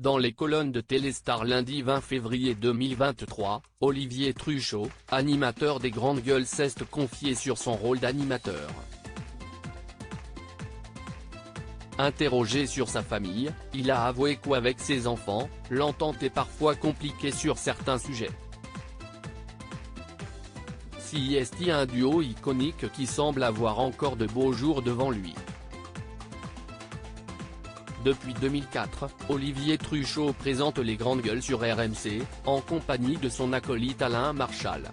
Dans les colonnes de Téléstar lundi 20 février 2023, Olivier Truchot, animateur des Grandes Gueules s'est confié sur son rôle d'animateur. Interrogé sur sa famille, il a avoué qu'avec ses enfants, l'entente est parfois compliquée sur certains sujets. CIST, un duo iconique qui semble avoir encore de beaux jours devant lui. Depuis 2004, Olivier Truchot présente les Grandes Gueules sur RMC, en compagnie de son acolyte Alain Marchal.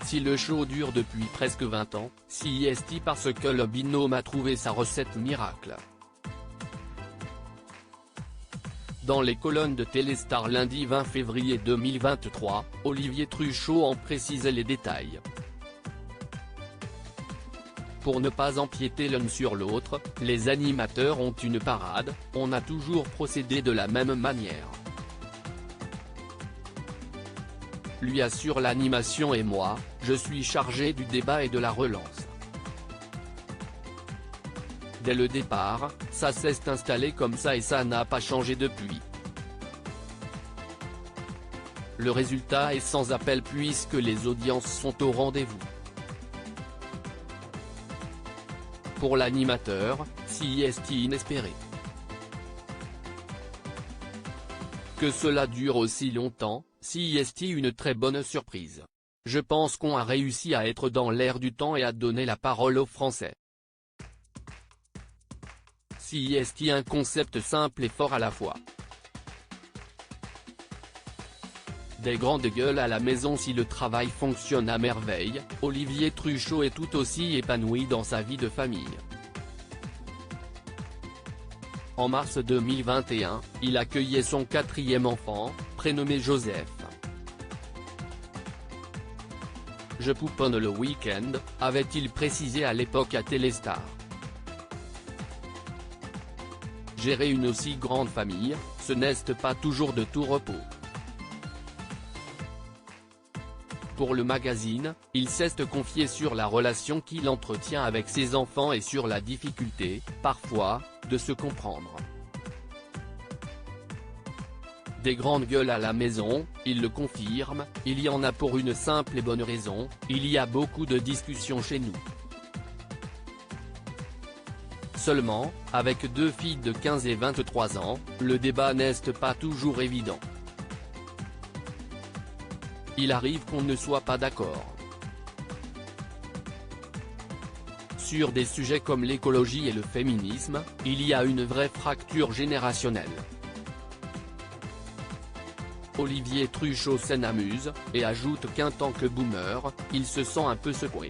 Si le show dure depuis presque 20 ans, CIST parce que le binôme a trouvé sa recette miracle. Dans les colonnes de Téléstar lundi 20 février 2023, Olivier Truchot en précisait les détails. Pour ne pas empiéter l'un sur l'autre, les animateurs ont une parade, on a toujours procédé de la même manière. Lui assure l'animation et moi, je suis chargé du débat et de la relance. Dès le départ, ça s'est installé comme ça et ça n'a pas changé depuis. Le résultat est sans appel puisque les audiences sont au rendez-vous. Pour l'animateur, CIST inespéré. Que cela dure aussi longtemps, CIST une très bonne surprise. Je pense qu'on a réussi à être dans l'air du temps et à donner la parole aux Français. CIST un concept simple et fort à la fois. Des Grandes Gueules à la maison. Si le travail fonctionne à merveille, Olivier Truchot est tout aussi épanoui dans sa vie de famille. En mars 2021, il accueillait son 4e enfant, prénommé Joseph. Je pouponne le week-end, avait-il précisé à l'époque à Téléstar. Gérer une aussi grande famille, ce n'est pas toujours de tout repos. Pour le magazine, il s'est confié sur la relation qu'il entretient avec ses enfants et sur la difficulté, parfois, de se comprendre. Des Grandes Gueules à la maison, il le confirme, il y en a pour une simple et bonne raison, il y a beaucoup de discussions chez nous. Seulement, avec 2 filles de 15 et 23 ans, le débat n'est pas toujours évident. Il arrive qu'on ne soit pas d'accord. Sur des sujets comme l'écologie et le féminisme, il y a une vraie fracture générationnelle. Olivier Truchot s'en amuse, et ajoute qu'en tant que boomer, il se sent un peu secoué.